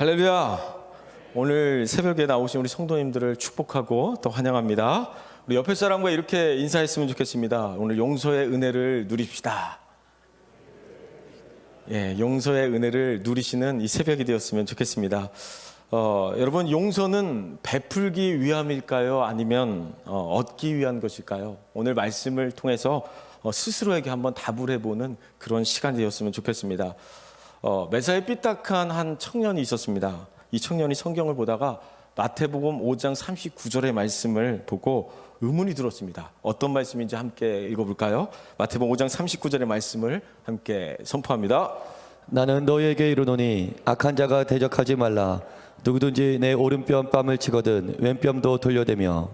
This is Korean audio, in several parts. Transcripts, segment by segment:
할렐루야. 오늘 새벽에 나오신 우리 성도님들을 축복하고 또 환영합니다. 우리 옆에 사람과 이렇게 인사했으면 좋겠습니다. 오늘 용서의 은혜를 누립시다. 용서의 은혜를 누리시는 이 새벽이 되었으면 좋겠습니다. 여러분, 용서는 베풀기 위함일까요? 아니면 얻기 위한 것일까요? 오늘 말씀을 통해서 스스로에게 한번 답을 해보는 그런 시간이 되었으면 좋겠습니다. 매사에 삐딱한 한 청년이 있었습니다. 이 청년이 성경을 보다가 마태복음 5장 39절의 말씀을 보고 의문이 들었습니다. 어떤 말씀인지 함께 읽어볼까요? 마태복음 5장 39절의 말씀을 함께 선포합니다. 나는 너희에게 이르노니 악한 자가 대적하지 말라. 누구든지 내 오른뺨 뺨을 치거든 왼뺨도 돌려대며.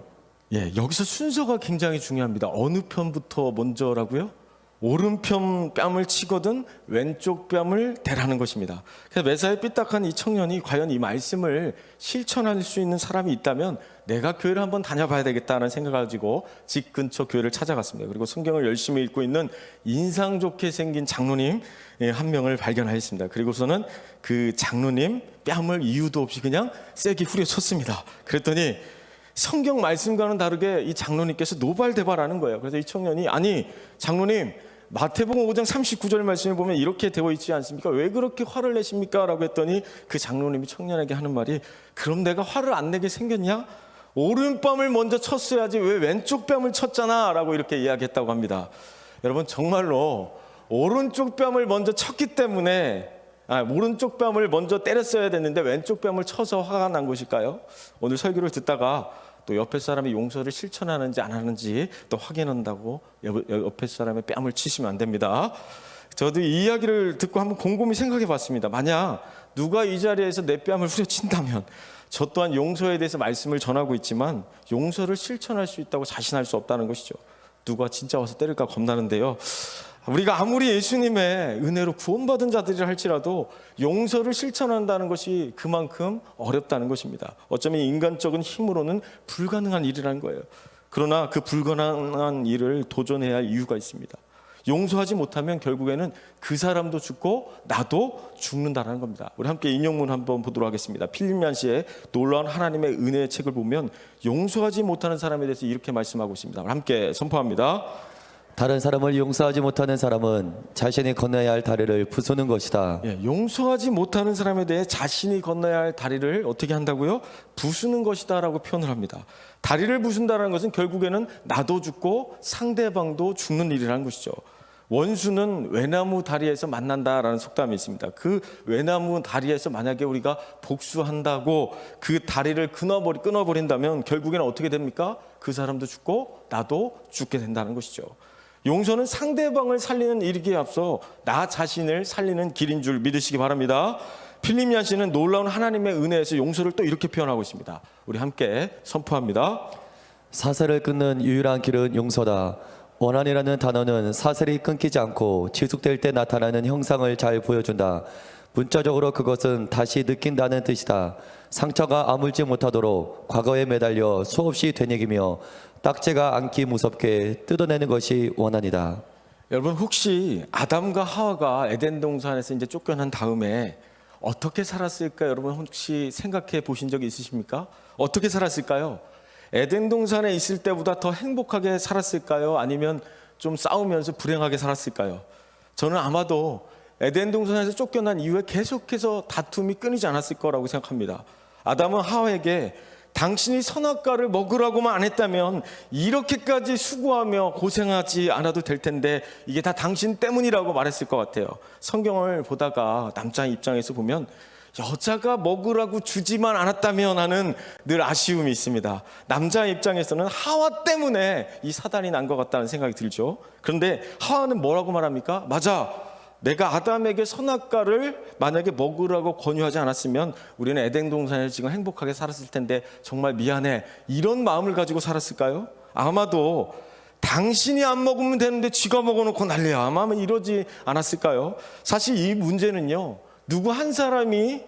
여기서 순서가 굉장히 중요합니다. 어느 편부터 먼저라고요? 오른편 뺨을 치거든 왼쪽 뺨을 대라는 것입니다. 그래서 매사에 삐딱한 이 청년이 과연 이 말씀을 실천할 수 있는 사람이 있다면 내가 교회를 한번 다녀봐야 되겠다는 생각을 가지고 집 근처 교회를 찾아갔습니다. 그리고 성경을 열심히 읽고 있는 인상 좋게 생긴 장로님 한 명을 발견하였습니다. 그리고서는 그 장로님 뺨을 이유도 없이 그냥 세게 후려쳤습니다. 그랬더니 성경 말씀과는 다르게 이 장로님께서 노발대발하는 거예요. 그래서 이 청년이 아니 장로님, 마태복음 5장 39절 말씀에 보면 이렇게 되어 있지 않습니까? 왜 그렇게 화를 내십니까? 라고 했더니 그 장로님이 청년에게 하는 말이 그럼 내가 화를 안 내게 생겼냐? 오른뺨을 먼저 쳤어야지 왜 왼쪽 뺨을 쳤잖아 라고 이렇게 이야기했다고 합니다. 여러분, 정말로 오른쪽 뺨을 먼저 쳤기 때문에 오른쪽 뺨을 먼저 때렸어야 됐는데 왼쪽 뺨을 쳐서 화가 난 것일까요? 오늘 설교를 듣다가 또 옆에 사람이 용서를 실천하는지 안 하는지 또 확인한다고 옆에 사람의 뺨을 치시면 안 됩니다. 저도 이 이야기를 듣고 한번 곰곰이 생각해 봤습니다. 만약 누가 이 자리에서 내 뺨을 후려친다면 저 또한 용서에 대해서 말씀을 전하고 있지만 용서를 실천할 수 있다고 자신할 수 없다는 것이죠. 누가 진짜 와서 때릴까 겁나는데요. 우리가 아무리 예수님의 은혜로 구원받은 자들이라 할지라도 용서를 실천한다는 것이 그만큼 어렵다는 것입니다. 어쩌면 인간적인 힘으로는 불가능한 일이라는 거예요. 그러나 그 불가능한 일을 도전해야 할 이유가 있습니다. 용서하지 못하면 결국에는 그 사람도 죽고 나도 죽는다는 겁니다. 우리 함께 인용문 한번 보도록 하겠습니다. 필립얀시의 놀라운 하나님의 은혜의 책을 보면 용서하지 못하는 사람에 대해서 이렇게 말씀하고 있습니다. 함께 선포합니다. 다른 사람을 용서하지 못하는 사람은 자신이 건너야 할 다리를 부수는 것이다. 용서하지 못하는 사람에 대해 자신이 건너야 할 다리를 어떻게 한다고요? 부수는 것이다 라고 표현을 합니다. 다리를 부순다는 것은 결국에는 나도 죽고 상대방도 죽는 일이라는 것이죠. 원수는 외나무 다리에서 만난다라는 속담이 있습니다. 그 외나무 다리에서 만약에 우리가 복수한다고 그 다리를 끊어버린다면 결국에는 어떻게 됩니까? 그 사람도 죽고 나도 죽게 된다는 것이죠. 용서는 상대방을 살리는 일이기에 앞서 나 자신을 살리는 길인 줄 믿으시기 바랍니다. 필립얀시는 놀라운 하나님의 은혜에서 용서를 또 이렇게 표현하고 있습니다. 우리 함께 선포합니다. 사슬을 끊는 유일한 길은 용서다. 원한이라는 단어는 사슬이 끊기지 않고 지속될 때 나타나는 형상을 잘 보여준다. 문자적으로 그것은 다시 느낀다는 뜻이다. 상처가 아물지 못하도록 과거에 매달려 수없이 되새기며 딱지가 않기 무섭게 뜯어내는 것이 원한이다. 여러분, 혹시 아담과 하와가 에덴 동산에서 이제 쫓겨난 다음에 어떻게 살았을까 여러분 혹시 생각해 보신 적이 있으십니까? 어떻게 살았을까요? 에덴 동산에 있을 때보다 더 행복하게 살았을까요? 아니면 좀 싸우면서 불행하게 살았을까요? 저는 아마도 에덴 동산에서 쫓겨난 이후에 계속해서 다툼이 끊이지 않았을 거라고 생각합니다. 아담은 하와에게 당신이 선악과를 먹으라고만 안 했다면 이렇게까지 수고하며 고생하지 않아도 될 텐데 이게 다 당신 때문이라고 말했을 것 같아요. 성경을 보다가 남자 입장에서 보면 여자가 먹으라고 주지만 않았다면 하는 늘 아쉬움이 있습니다. 남자 입장에서는 하와 때문에 이 사단이 난 것 같다는 생각이 들죠. 그런데 하와는 뭐라고 말합니까? 맞아, 내가 아담에게 선악과를 만약에 먹으라고 권유하지 않았으면 우리는 에덴 동산에서 지금 행복하게 살았을 텐데 정말 미안해, 이런 마음을 가지고 살았을까요? 아마도 당신이 안 먹으면 되는데 쥐가 먹어놓고 난리야, 아마 이러지 않았을까요? 사실 이 문제는요, 누구 한 사람이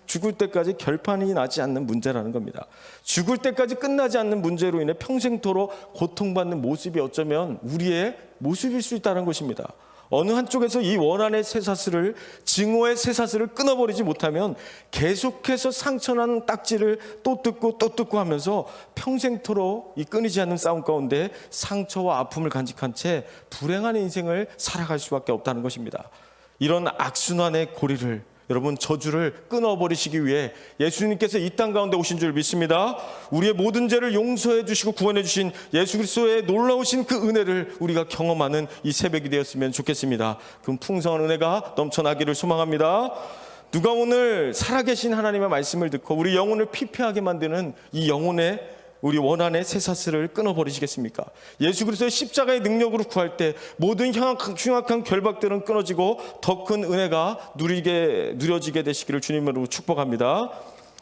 죽을 때까지 결판이 나지 않는 문제라는 겁니다. 죽을 때까지 끝나지 않는 문제로 인해 평생토록 고통받는 모습이 어쩌면 우리의 모습일 수 있다는 것입니다. 어느 한쪽에서 이 원한의 쇠사슬을, 증오의 쇠사슬을 끊어버리지 못하면 계속해서 상처난 딱지를 또 뜯고 하면서 평생토록 이 끊이지 않는 싸움 가운데 상처와 아픔을 간직한 채 불행한 인생을 살아갈 수밖에 없다는 것입니다. 이런 악순환의 고리를, 여러분, 저주를 끊어버리시기 위해 예수님께서 이 땅 가운데 오신 줄 믿습니다. 우리의 모든 죄를 용서해 주시고 구원해 주신 예수 그리스도의 놀라우신 그 은혜를 우리가 경험하는 이 새벽이 되었으면 좋겠습니다. 그 풍성한 은혜가 넘쳐나기를 소망합니다. 누가 오늘 살아계신 하나님의 말씀을 듣고 우리 영혼을 피폐하게 만드는 이 영혼의 우리 원한의 쇠사슬을 끊어버리시겠습니까? 예수 그리스도의 십자가의 능력으로 구할 때 모든 흉악한 결박들은 끊어지고 더 큰 은혜가 누려지게 되시기를 주님으로 축복합니다.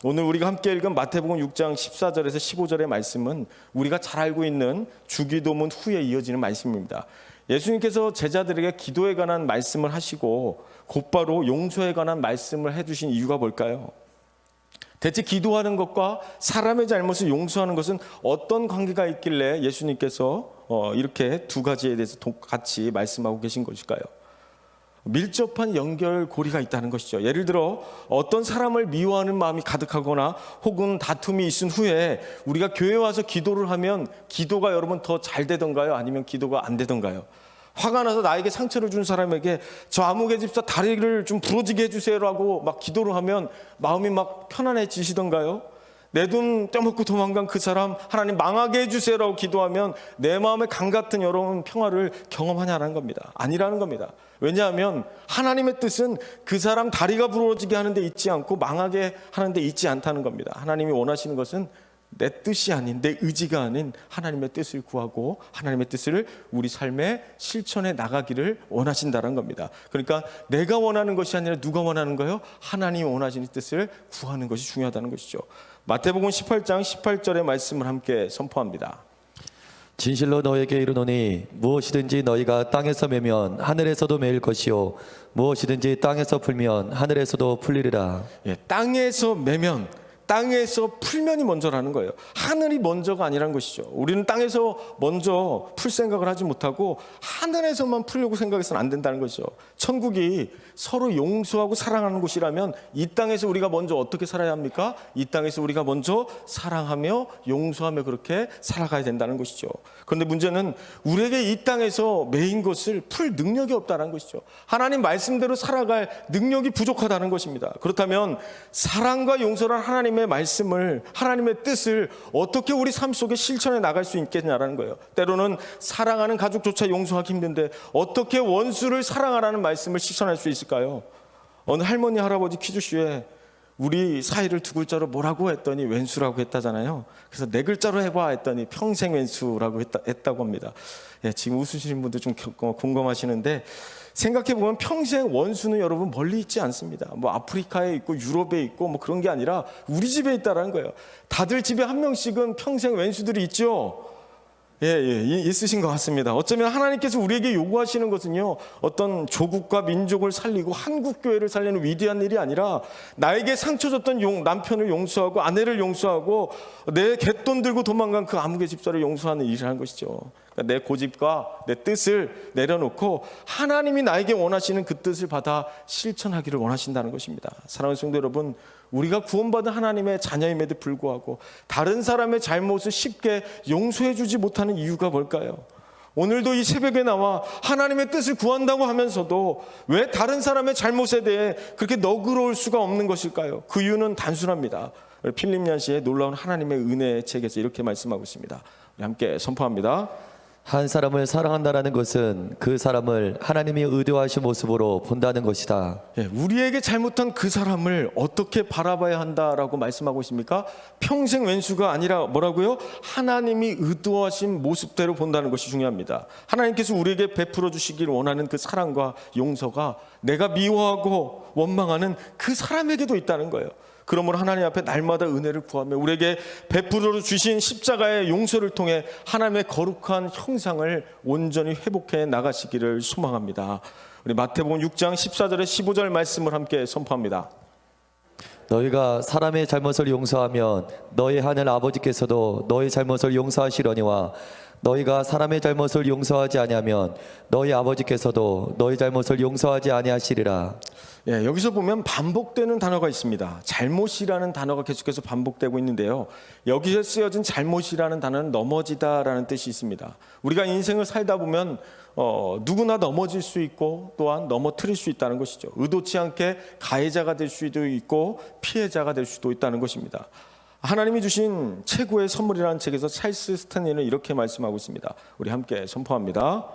오늘 우리가 함께 읽은 마태복음 6장 14절에서 15절의 말씀은 우리가 잘 알고 있는 주기도문 후에 이어지는 말씀입니다. 예수님께서 제자들에게 기도에 관한 말씀을 하시고 곧바로 용서에 관한 말씀을 해주신 이유가 뭘까요? 대체 기도하는 것과 사람의 잘못을 용서하는 것은 어떤 관계가 있길래 예수님께서 이렇게 두 가지에 대해서 같이 말씀하고 계신 것일까요? 밀접한 연결고리가 있다는 것이죠. 예를 들어 어떤 사람을 미워하는 마음이 가득하거나 혹은 다툼이 있은 후에 우리가 교회에 와서 기도를 하면 기도가 여러분 더 잘 되던가요? 아니면 기도가 안 되던가요? 화가 나서 나에게 상처를 준 사람에게 저 아무개 집사 다리를 좀 부러지게 해주세요라고 막 기도를 하면 마음이 막 편안해지시던가요? 내 돈 떼먹고 도망간 그 사람 하나님 망하게 해주세요라고 기도하면 내 마음의 강 같은 여러분 평화를 경험하냐는 겁니다. 아니라는 겁니다. 왜냐하면 하나님의 뜻은 그 사람 다리가 부러지게 하는 데 있지 않고 망하게 하는 데 있지 않다는 겁니다. 하나님이 원하시는 것은 내 뜻이 아닌, 내 의지가 아닌 하나님의 뜻을 구하고 하나님의 뜻을 우리 삶에 실천해 나가기를 원하신다는 겁니다. 그러니까 내가 원하는 것이 아니라 누가 원하는 거예요? 하나님이 원하시는 뜻을 구하는 것이 중요하다는 것이죠. 마태복음 18장 18절의 말씀을 함께 선포합니다. 진실로 너에게 이르노니 무엇이든지 너희가 땅에서 매면 하늘에서도 매일 것이요 무엇이든지 땅에서 풀면 하늘에서도 풀리리라. 땅에서 매면, 땅에서 풀면이 먼저라는 거예요. 하늘이 먼저가 아니라는 것이죠. 우리는 땅에서 먼저 풀 생각을 하지 못하고 하늘에서만 풀려고 생각해서는 안 된다는 거죠. 천국이 서로 용서하고 사랑하는 곳이라면 이 땅에서 우리가 먼저 어떻게 살아야 합니까? 이 땅에서 우리가 먼저 사랑하며 용서하며 그렇게 살아가야 된다는 것이죠. 그런데 문제는 우리에게 이 땅에서 매인 것을 풀 능력이 없다는 것이죠. 하나님 말씀대로 살아갈 능력이 부족하다는 것입니다. 그렇다면 사랑과 용서란 하나님의 말씀을, 하나님의 뜻을 어떻게 우리 삶 속에 실천해 나갈 수 있겠냐라는 거예요. 때로는 사랑하는 가족조차 용서하기 힘든데 어떻게 원수를 사랑하라는 말씀을 실천할 수 있을까요? 어느 할머니 할아버지 퀴즈쇼에 우리 사이를 두 글자로 뭐라고 했더니 왼수라고 했다잖아요. 그래서 네 글자로 해봐 했더니 평생 왼수라고 했다고 합니다. 지금 웃으시는 분들 좀 공감하시는데 생각해보면 평생 원수는 여러분 멀리 있지 않습니다. 뭐 아프리카에 있고 유럽에 있고 뭐 그런 게 아니라 우리 집에 있다라는 거예요. 다들 집에 한 명씩은 평생 왼수들이 있죠. 있으신 것 같습니다. 어쩌면 하나님께서 우리에게 요구하시는 것은요, 어떤 조국과 민족을 살리고 한국교회를 살리는 위대한 일이 아니라 나에게 상처 줬던 남편을 용서하고 아내를 용서하고 내 갯돈 들고 도망간 그 아무개 집사를 용서하는 일이라는 것이죠. 그러니까 내 고집과 내 뜻을 내려놓고 하나님이 나에게 원하시는 그 뜻을 받아 실천하기를 원하신다는 것입니다. 사랑하는 성도 여러분, 우리가 구원받은 하나님의 자녀임에도 불구하고 다른 사람의 잘못을 쉽게 용서해 주지 못하는 이유가 뭘까요? 오늘도 이 새벽에 나와 하나님의 뜻을 구한다고 하면서도 왜 다른 사람의 잘못에 대해 그렇게 너그러울 수가 없는 것일까요? 그 이유는 단순합니다. 필립 얀시의 놀라운 하나님의 은혜의 책에서 이렇게 말씀하고 있습니다. 우리 함께 선포합니다. 한 사람을 사랑한다는 것은 그 사람을 하나님이 의도하신 모습으로 본다는 것이다. 우리에게 잘못한 그 사람을 어떻게 바라봐야 한다라고 말씀하고 있습니까? 평생 왼수가 아니라 뭐라고요? 하나님이 의도하신 모습대로 본다는 것이 중요합니다. 하나님께서 우리에게 베풀어 주시길 원하는 그 사랑과 용서가 내가 미워하고 원망하는 그 사람에게도 있다는 거예요. 그러므로 하나님 앞에 날마다 은혜를 구하며 우리에게 베풀어 주신 십자가의 용서를 통해 하나님의 거룩한 형상을 온전히 회복해 나가시기를 소망합니다. 우리 마태복음 6장 14절에 15절 말씀을 함께 선포합니다. 너희가 사람의 잘못을 용서하면 너희 하늘 아버지께서도 너희 잘못을 용서하시려니와 너희가 사람의 잘못을 용서하지 아니하면 너희 아버지께서도 너희 잘못을 용서하지 아니하시리라. 예, 여기서 보면 반복되는 단어가 있습니다. 잘못이라는 단어가 계속해서 반복되고 있는데요. 여기에 쓰여진 잘못이라는 단어는 넘어지다라는 뜻이 있습니다. 우리가 인생을 살다 보면 누구나 넘어질 수 있고 또한 넘어뜨릴 수 있다는 것이죠. 의도치 않게 가해자가 될 수도 있고 피해자가 될 수도 있다는 것입니다. 하나님이 주신 최고의 선물이라는 책에서 찰스 스탠리는 이렇게 말씀하고 있습니다. 우리 함께 선포합니다.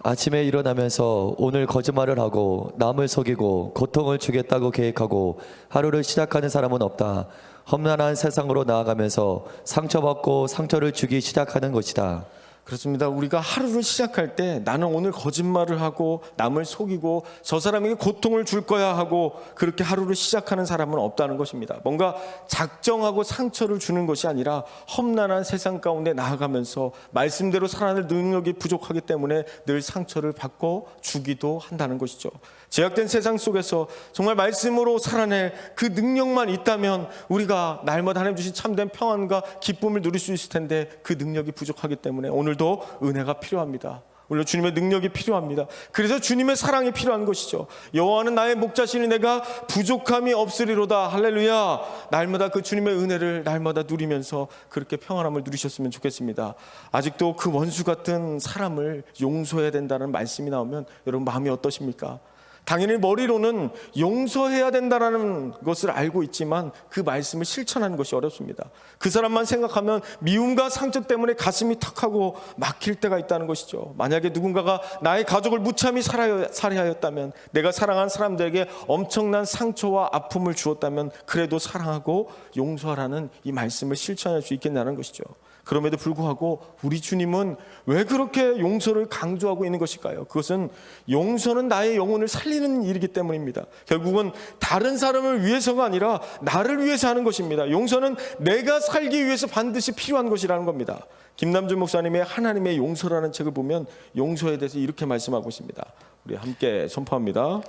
아침에 일어나면서 오늘 거짓말을 하고 남을 속이고 고통을 주겠다고 계획하고 하루를 시작하는 사람은 없다. 험난한 세상으로 나아가면서 상처받고 상처를 주기 시작하는 것이다. 그렇습니다. 우리가 하루를 시작할 때 나는 오늘 거짓말을 하고 남을 속이고 저 사람에게 고통을 줄 거야 하고 그렇게 하루를 시작하는 사람은 없다는 것입니다. 뭔가 작정하고 상처를 주는 것이 아니라 험난한 세상 가운데 나아가면서 말씀대로 살아낼 능력이 부족하기 때문에 늘 상처를 받고 주기도 한다는 것이죠. 제약된 세상 속에서 정말 말씀으로 살아낼 그 능력만 있다면 우리가 날마다 하나님 주신 참된 평안과 기쁨을 누릴 수 있을 텐데 그 능력이 부족하기 때문에 오늘도 은혜가 필요합니다. 오늘 주님의 능력이 필요합니다. 그래서 주님의 사랑이 필요한 것이죠. 여호와는 나의 목자시니 내가 부족함이 없으리로다. 할렐루야. 날마다 그 주님의 은혜를 날마다 누리면서 그렇게 평안함을 누리셨으면 좋겠습니다. 아직도 그 원수 같은 사람을 용서해야 된다는 말씀이 나오면 여러분 마음이 어떠십니까? 당연히 머리로는 용서해야 된다는 것을 알고 있지만 그 말씀을 실천하는 것이 어렵습니다. 그 사람만 생각하면 미움과 상처 때문에 가슴이 턱하고 막힐 때가 있다는 것이죠. 만약에 누군가가 나의 가족을 무참히 살해하였다면, 내가 사랑한 사람들에게 엄청난 상처와 아픔을 주었다면 그래도 사랑하고 용서하라는 이 말씀을 실천할 수 있겠냐는 것이죠. 그럼에도 불구하고 우리 주님은 왜 그렇게 용서를 강조하고 있는 것일까요? 그것은 용서는 나의 영혼을 살리는 일이기 때문입니다. 결국은 다른 사람을 위해서가 아니라 나를 위해서 하는 것입니다. 용서는 내가 살기 위해서 반드시 필요한 것이라는 겁니다. 김남준 목사님의 하나님의 용서라는 책을 보면 용서에 대해서 이렇게 말씀하고 있습니다. 우리 함께 선포합니다.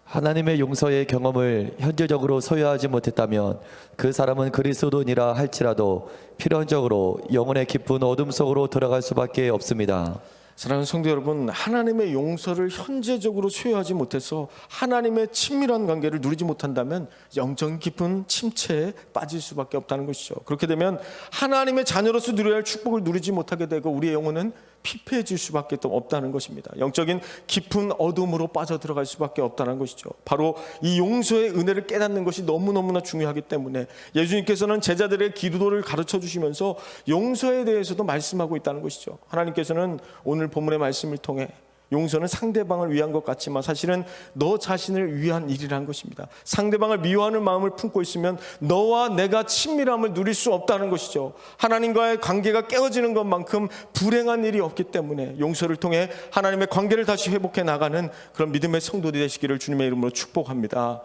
하나님의 용서의 경험을 현재적으로 소유하지 못했다면 그 사람은 그리스도인이라 할지라도 필연적으로 영혼의 깊은 어둠 속으로 들어갈 수밖에 없습니다. 사랑하는 성도 여러분, 하나님의 용서를 현재적으로 소유하지 못해서 하나님의 친밀한 관계를 누리지 못한다면 영적인 깊은 침체에 빠질 수밖에 없다는 것이죠. 그렇게 되면 하나님의 자녀로서 누려야 할 축복을 누리지 못하게 되고 우리의 영혼은 피폐해질 수밖에 없다는 것입니다. 영적인 깊은 어둠으로 빠져들어갈 수밖에 없다는 것이죠. 바로 이 용서의 은혜를 깨닫는 것이 너무너무나 중요하기 때문에 예수님께서는 제자들의 기도를 가르쳐 주시면서 용서에 대해서도 말씀하고 있다는 것이죠. 하나님께서는 오늘 본문의 말씀을 통해 용서는 상대방을 위한 것 같지만 사실은 너 자신을 위한 일이라는 것입니다. 상대방을 미워하는 마음을 품고 있으면 너와 내가 친밀함을 누릴 수 없다는 것이죠. 하나님과의 관계가 깨어지는 것만큼 불행한 일이 없기 때문에 용서를 통해 하나님의 관계를 다시 회복해 나가는 그런 믿음의 성도들이 되시기를 주님의 이름으로 축복합니다.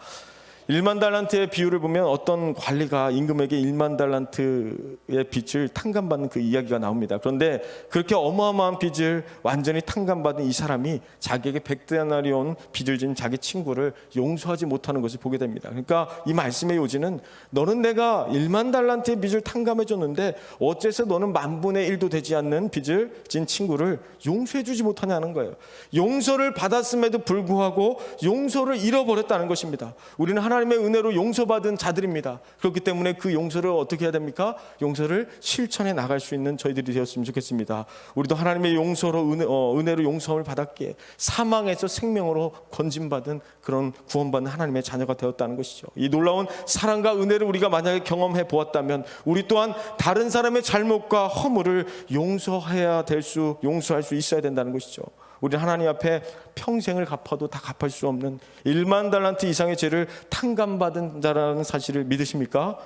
1만 달란트의 비유를 보면 어떤 관리가 임금에게 1만 달란트의 빚을 탕감받는 그 이야기가 나옵니다. 그런데 그렇게 어마어마한 빚을 완전히 탕감받은 이 사람이 자기에게 100데나리온 빚을 진 자기 친구를 용서하지 못하는 것을 보게 됩니다. 그러니까 이 말씀의 요지는 너는 내가 1만 달란트의 빚을 탕감해 줬는데 어째서 너는 10,000분의 1도 되지 않는 빚을 진 친구를 용서해 주지 못하냐는 거예요. 용서를 받았음에도 불구하고 용서를 잃어버렸다는 것입니다. 우리는 하나님의 은혜로 용서받은 자들입니다. 그렇기 때문에 그 용서를 어떻게 해야 됩니까? 용서를 실천해 나갈 수 있는 저희들이 되었으면 좋겠습니다. 우리도 하나님의 용서로 은혜로 용서를 받았기에 사망에서 생명으로 건진받은 그런 구원받는 하나님의 자녀가 되었다는 것이죠. 이 놀라운 사랑과 은혜를 우리가 만약에 경험해 보았다면 우리 또한 다른 사람의 잘못과 허물을 용서할 수 있어야 된다는 것이죠. 우리는 하나님 앞에 평생을 갚아도 다 갚을 수 없는 1만 달란트 이상의 죄를 탕감받은 자라는 사실을 믿으십니까?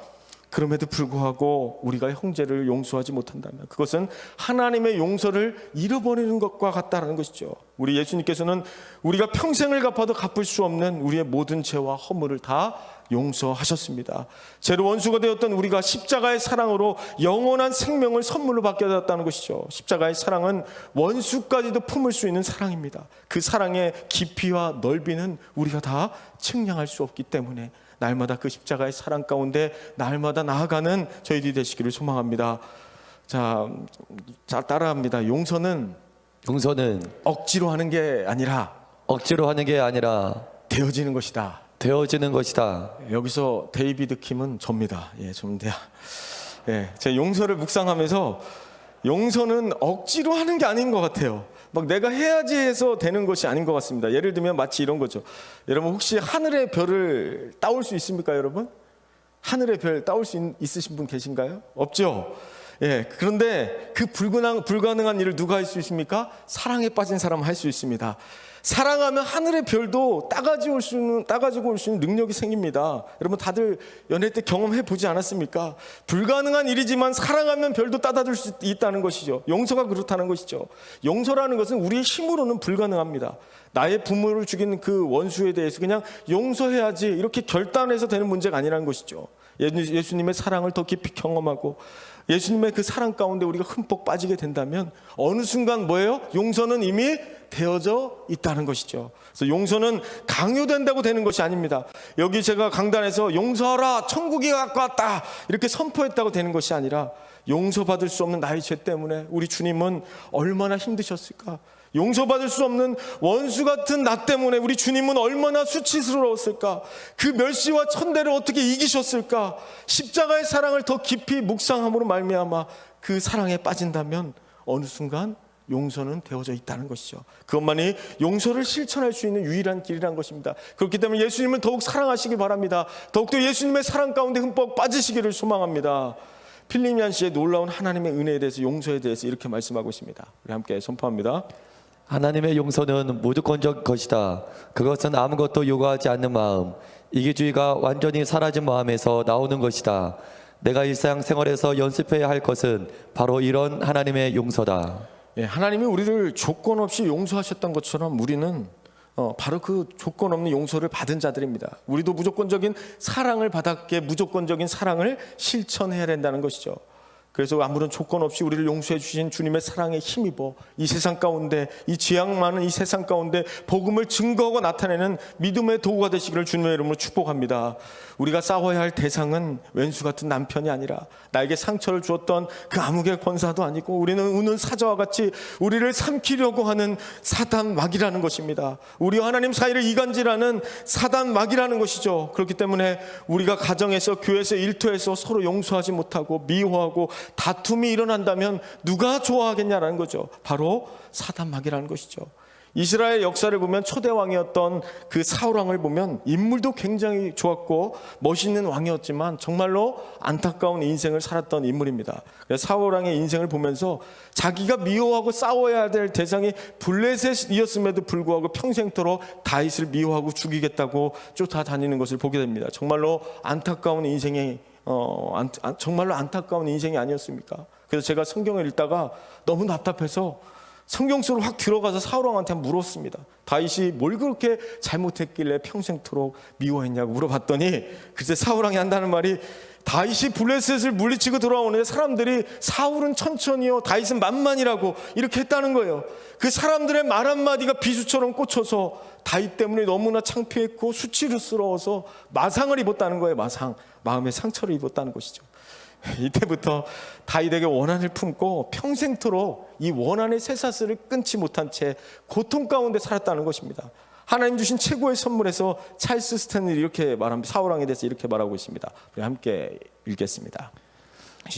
그럼에도 불구하고 우리가 형제를 용서하지 못한다면 그것은 하나님의 용서를 잃어버리는 것과 같다는 것이죠. 우리 예수님께서는 우리가 평생을 갚아도 갚을 수 없는 우리의 모든 죄와 허물을 다 용서하셨습니다. 죄로 원수가 되었던 우리가 십자가의 사랑으로 영원한 생명을 선물로 받게 되었다는 것이죠. 십자가의 사랑은 원수까지도 품을 수 있는 사랑입니다. 그 사랑의 깊이와 넓이는 우리가 다 측량할 수 없기 때문에 날마다 그 십자가의 사랑 가운데 날마다 나아가는 저희들이 되시기를 소망합니다. 자, 따라합니다. 용서는 억지로 하는 게 아니라 억지로 하는 게 아니라 되어지는 것이다. 되어지는 것이다. 여기서 데이비드 킴은 접니다. 예, 접니다. 예, 제 용서를 묵상하면서 용서는 억지로 하는 게 아닌 것 같아요. 막 내가 해야지 해서 되는 것이 아닌 것 같습니다. 예를 들면 마치 이런 거죠. 여러분 혹시 하늘의 별을 따올 수 있습니까, 여러분? 하늘의 별 따올 수 있으신 분 계신가요? 없죠. 예, 그런데 그 불가능한 일을 누가 할 수 있습니까? 사랑에 빠진 사람은 할 수 있습니다. 사랑하면 하늘의 별도 따가지고 올 수 있는 능력이 생깁니다. 여러분 다들 연애 때 경험해 보지 않았습니까? 불가능한 일이지만 사랑하면 별도 따다 줄 수 있다는 것이죠. 용서가 그렇다는 것이죠. 용서라는 것은 우리의 힘으로는 불가능합니다. 나의 부모를 죽인 그 원수에 대해서 그냥 용서해야지 이렇게 결단해서 되는 문제가 아니라는 것이죠. 예수님의 사랑을 더 깊이 경험하고 예수님의 그 사랑 가운데 우리가 흠뻑 빠지게 된다면 어느 순간 뭐예요? 용서는 이미 되어져 있다는 것이죠. 그래서 용서는 강요된다고 되는 것이 아닙니다. 여기 제가 강단에서 용서하라, 천국이 가까웠다 이렇게 선포했다고 되는 것이 아니라 용서받을 수 없는 나의 죄 때문에 우리 주님은 얼마나 힘드셨을까? 용서받을 수 없는 원수 같은 나 때문에 우리 주님은 얼마나 수치스러웠을까? 그 멸시와 천대를 어떻게 이기셨을까? 십자가의 사랑을 더 깊이 묵상함으로 말미암아 그 사랑에 빠진다면 어느 순간 용서는 되어져 있다는 것이죠. 그것만이 용서를 실천할 수 있는 유일한 길이란 것입니다. 그렇기 때문에 예수님을 더욱 사랑하시기 바랍니다. 더욱더 예수님의 사랑 가운데 흠뻑 빠지시기를 소망합니다. 필립 얀시의 놀라운 하나님의 은혜에 대해서 용서에 대해서 이렇게 말씀하고 있습니다. 우리 함께 선포합니다. 하나님의 용서는 무조건적 것이다. 그것은 아무것도 요구하지 않는 마음, 이기주의가 완전히 사라진 마음에서 나오는 것이다. 내가 일상생활에서 연습해야 할 것은 바로 이런 하나님의 용서다. 예, 하나님이 우리를 조건 없이 용서하셨던 것처럼 우리는 바로 그 조건 없는 용서를 받은 자들입니다. 우리도 무조건적인 사랑을 받았기에 무조건적인 사랑을 실천해야 된다는 것이죠. 그래서 아무런 조건 없이 우리를 용서해 주신 주님의 사랑에 힘입어 이 세상 가운데, 이 죄악 많은 이 세상 가운데 복음을 증거하고 나타내는 믿음의 도구가 되시기를 주님의 이름으로 축복합니다. 우리가 싸워야 할 대상은 왼수 같은 남편이 아니라 나에게 상처를 주었던 그 암흑의 권사도 아니고 우리는 우는 사자와 같이 우리를 삼키려고 하는 사단 마귀라는 것입니다. 우리와 하나님 사이를 이간질하는 사단 마귀라는 것이죠. 그렇기 때문에 우리가 가정에서, 교회에서, 일터에서 서로 용서하지 못하고 미워하고 다툼이 일어난다면 누가 좋아하겠냐라는 거죠. 바로 사단 마귀라는 것이죠. 이스라엘 역사를 보면 초대 왕이었던 그 사울 왕을 보면 인물도 굉장히 좋았고 멋있는 왕이었지만 정말로 안타까운 인생을 살았던 인물입니다. 사울 왕의 인생을 보면서 자기가 미워하고 싸워야 될 대상이 블레셋이었음에도 불구하고 평생토록 다윗을 미워하고 죽이겠다고 쫓아다니는 것을 보게 됩니다. 정말로 안타까운 인생이 정말로 안타까운 인생이 아니었습니까? 그래서 제가 성경을 읽다가 너무 답답해서 성경 속으로 확 들어가서 사울 왕한테 물었습니다. 다윗이 뭘 그렇게 잘못했길래 평생토록 미워했냐고 물어봤더니 글쎄 사울 왕이 한다는 말이 다윗이 블레셋을 물리치고 돌아오는데 사람들이 사울은 천천히요 다윗은 만만이라고 이렇게 했다는 거예요. 그 사람들의 말 한마디가 비수처럼 꽂혀서 다윗 때문에 너무나 창피했고 수치스러워서 마상을 입었다는 거예요. 마음의 상처를 입었다는 것이죠. 이때부터 다윗에게 원한을 품고 평생토록 이 원한의 쇠사슬을 끊지 못한 채 고통 가운데 살았다는 것입니다. 하나님 주신 최고의 선물에서 찰스 스탠리 이렇게 말합니다. 사울 왕에 대해서 이렇게 말하고 있습니다. 우리 함께 읽겠습니다.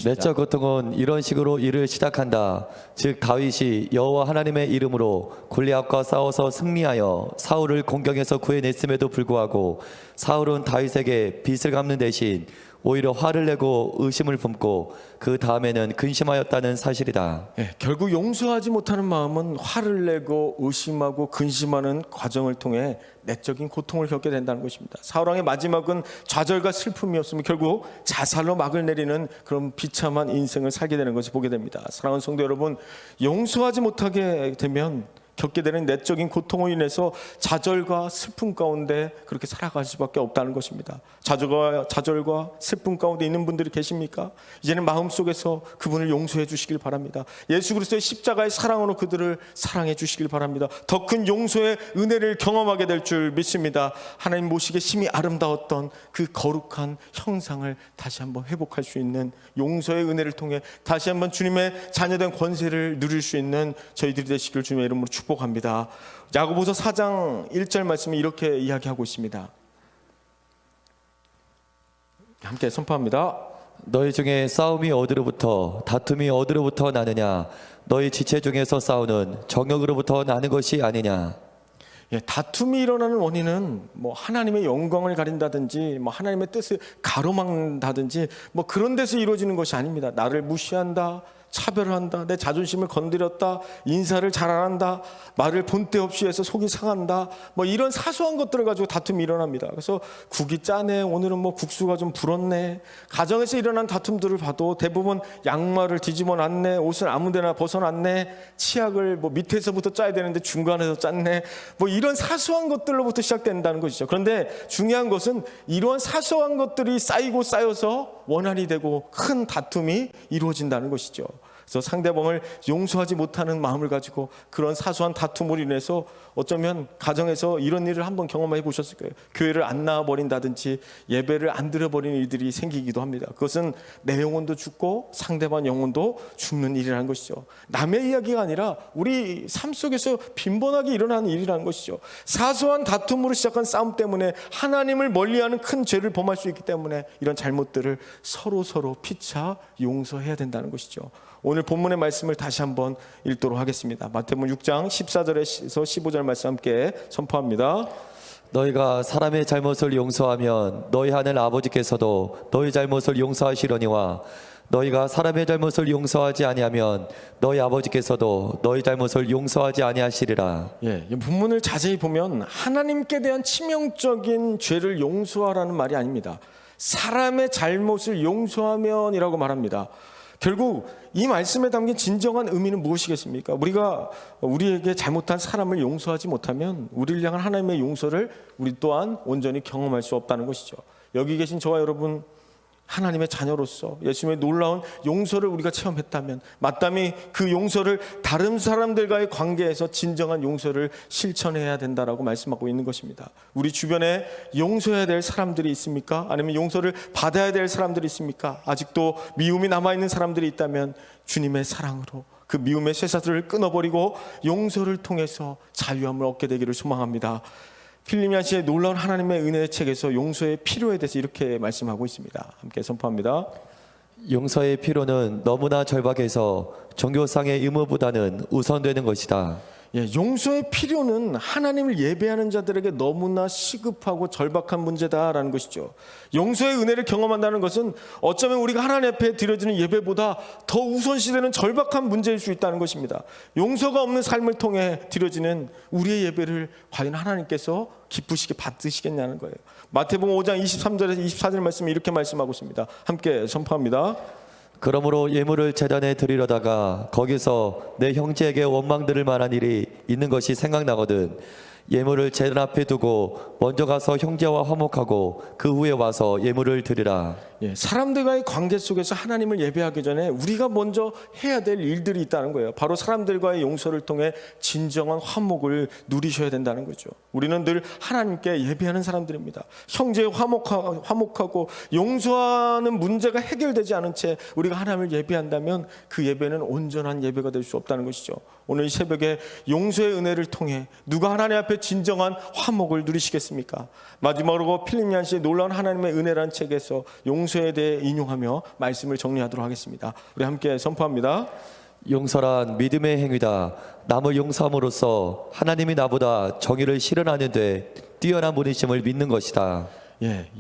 내적 고통은 이런 식으로 일을 시작한다. 즉 다윗이 여호와 하나님의 이름으로 골리앗과 싸워서 승리하여 사울을 공경에서 구해냈음에도 불구하고 사울은 다윗에게 빚을 갚는 대신 오히려 화를 내고 의심을 품고 그 다음에는 근심하였다는 사실이다. 결국 용서하지 못하는 마음은 화를 내고 의심하고 근심하는 과정을 통해 내적인 고통을 겪게 된다는 것입니다. 사울 왕의 마지막은 좌절과 슬픔이었으면 결국 자살로 막을 내리는 그런 비참한 인생을 살게 되는 것을 보게 됩니다. 사랑하는 성도 여러분, 용서하지 못하게 되면 겪게 되는 내적인 고통으로 인해서 좌절과 슬픔 가운데 그렇게 살아갈 수밖에 없다는 것입니다. 좌절과 슬픔 가운데 있는 분들이 계십니까? 이제는 마음속에서 그분을 용서해 주시길 바랍니다. 예수 그리스도의 십자가의 사랑으로 그들을 사랑해 주시길 바랍니다. 더 큰 용서의 은혜를 경험하게 될 줄 믿습니다. 하나님 보시기에 심히 아름다웠던 그 거룩한 형상을 다시 한번 회복할 수 있는 용서의 은혜를 통해 다시 한번 주님의 자녀된 권세를 누릴 수 있는 저희들이 되시길 주님의 이름으로 축복합니다. 야고보서 4장 1절 말씀이 이렇게 이야기하고 있습니다. 함께 선포합니다. 너희 중에 싸움이 어디로부터 다툼이 어디로부터 나느냐? 너희 지체 중에서 싸우는 정욕으로부터 나는 것이 아니냐? 다툼이 일어나는 원인은 하나님의 영광을 가린다든지 하나님의 뜻을 가로막는다든지 그런 데서 이루어지는 것이 아닙니다. 나를 무시한다, 차별한다, 내 자존심을 건드렸다, 인사를 잘 안 한다, 말을 본때 없이 해서 속이 상한다, 이런 사소한 것들을 가지고 다툼이 일어납니다. 그래서 국이 짜네, 오늘은 국수가 좀 불었네. 가정에서 일어난 다툼들을 봐도 대부분 양말을 뒤집어 놨네, 옷을 아무데나 벗어놨네, 치약을 밑에서부터 짜야 되는데 중간에서 짰네, 이런 사소한 것들로부터 시작된다는 것이죠. 그런데 중요한 것은 이러한 사소한 것들이 쌓이고 쌓여서 원한이 되고 큰 다툼이 이루어진다는 것이죠. 그래서 상대방을 용서하지 못하는 마음을 가지고 그런 사소한 다툼으로 인해서 어쩌면 가정에서 이런 일을 한번 경험해 보셨을 거예요. 교회를 안 나와버린다든지 예배를 안 드려버리는 일들이 생기기도 합니다. 그것은 내 영혼도 죽고 상대방 영혼도 죽는 일이라는 것이죠. 남의 이야기가 아니라 우리 삶 속에서 빈번하게 일어나는 일이라는 것이죠. 사소한 다툼으로 시작한 싸움 때문에 하나님을 멀리하는 큰 죄를 범할 수 있기 때문에 이런 잘못들을 서로 피차 용서해야 된다는 것이죠. 오늘 본문의 말씀을 다시 한번 읽도록 하겠습니다. 마태복음 6장 14절에서 15절 말씀 함께 선포합니다. 너희가 사람의 잘못을 용서하면 너희 하늘 아버지께서도 너희 잘못을 용서하시려니와 너희가 사람의 잘못을 용서하지 아니하면 너희 아버지께서도 너희 잘못을 용서하지 아니하시리라. 이 본문을 자세히 보면 하나님께 대한 치명적인 죄를 용서하라는 말이 아닙니다. 사람의 잘못을 용서하면이라고 말합니다. 결국 이 말씀에 담긴 진정한 의미는 무엇이겠습니까? 우리가 우리에게 잘못한 사람을 용서하지 못하면 우리를 향한 하나님의 용서를 우리 또한 온전히 경험할 수 없다는 것이죠. 여기 계신 저와 여러분, 하나님의 자녀로서 예수님의 놀라운 용서를 우리가 체험했다면 마땅히 그 용서를 다른 사람들과의 관계에서 진정한 용서를 실천해야 된다라고 말씀하고 있는 것입니다. 우리 주변에 용서해야 될 사람들이 있습니까? 아니면 용서를 받아야 될 사람들이 있습니까? 아직도 미움이 남아있는 사람들이 있다면 주님의 사랑으로 그 미움의 쇠사슬을 끊어버리고 용서를 통해서 자유함을 얻게 되기를 소망합니다. 필리미안시의 놀라운 하나님의 은혜의 책에서 용서의 필요에 대해서 이렇게 말씀하고 있습니다. 함께 선포합니다. 용서의 필요는 너무나 절박해서 종교상의 의무보다는 우선되는 것이다. 용서의 필요는 하나님을 예배하는 자들에게 너무나 시급하고 절박한 문제다라는 것이죠. 용서의 은혜를 경험한다는 것은 어쩌면 우리가 하나님 앞에 드려지는 예배보다 더 우선시되는 절박한 문제일 수 있다는 것입니다. 용서가 없는 삶을 통해 드려지는 우리의 예배를 과연 하나님께서 기쁘시게 받으시겠냐는 거예요. 마태복음 5장 23절에서 24절 말씀이 이렇게 말씀하고 있습니다. 함께 선포합니다. 그러므로 예물을 제단에 드리려다가 거기서 내 형제에게 원망 들을 만한 일이 있는 것이 생각나거든 예물을 제단 앞에 두고 먼저 가서 형제와 화목하고 그 후에 와서 예물을 드리라. 사람들과의 관계 속에서 하나님을 예배하기 전에 우리가 먼저 해야 될 일들이 있다는 거예요. 바로 사람들과의 용서를 통해 진정한 화목을 누리셔야 된다는 거죠. 우리는 늘 하나님께 예배하는 사람들입니다. 형제의 화목하고 용서하는 문제가 해결되지 않은 채 우리가 하나님을 예배한다면 그 예배는 온전한 예배가 될 수 없다는 것이죠. 오늘 이 새벽에 용서의 은혜를 통해 누가 하나님 앞에 진정한 화목을 누리시겠습니까? 마지막으로 필리미안시의 놀라운 하나님의 은혜라는 책에서 용서에 대해 인용하며 말씀을 정리하도록 하겠습니다. 우리 함께 선포합니다. 용서란 믿음의 행위다. 남을 용서함으로써 하나님이 나보다 정의를 실현하는데 뛰어난 분이심을 믿는 것이다.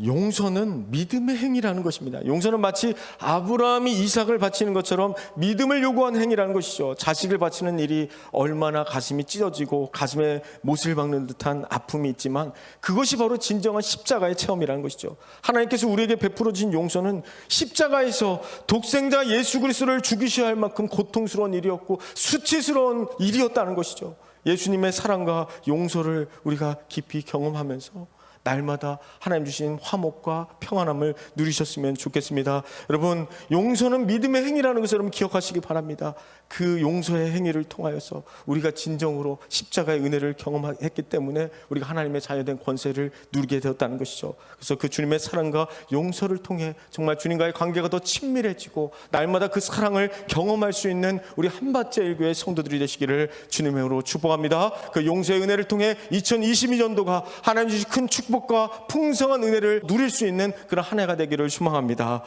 용서는 믿음의 행위라는 것입니다. 용서는 마치 아브라함이 이삭을 바치는 것처럼 믿음을 요구하는 행위라는 것이죠. 자식을 바치는 일이 얼마나 가슴이 찢어지고 가슴에 못을 박는 듯한 아픔이 있지만 그것이 바로 진정한 십자가의 체험이라는 것이죠. 하나님께서 우리에게 베풀어 주신 용서는 십자가에서 독생자 예수 그리스도를 죽이셔야 할 만큼 고통스러운 일이었고 수치스러운 일이었다는 것이죠. 예수님의 사랑과 용서를 우리가 깊이 경험하면서 날마다 하나님 주신 화목과 평안함을 누리셨으면 좋겠습니다. 여러분, 용서는 믿음의 행위라는 것을 여러분 기억하시기 바랍니다. 그 용서의 행위를 통하여서 우리가 진정으로 십자가의 은혜를 경험했기 때문에 우리가 하나님의 자녀된 권세를 누리게 되었다는 것이죠. 그래서 그 주님의 사랑과 용서를 통해 정말 주님과의 관계가 더 친밀해지고 날마다 그 사랑을 경험할 수 있는 우리 한밭제 일교의 성도들이 되시기를 주님의 이름으로 축복합니다. 그 용서의 은혜를 통해 2022년도가 하나님 주신 큰 축복과 풍성한 은혜를 누릴 수 있는 그런 한 해가 되기를 소망합니다.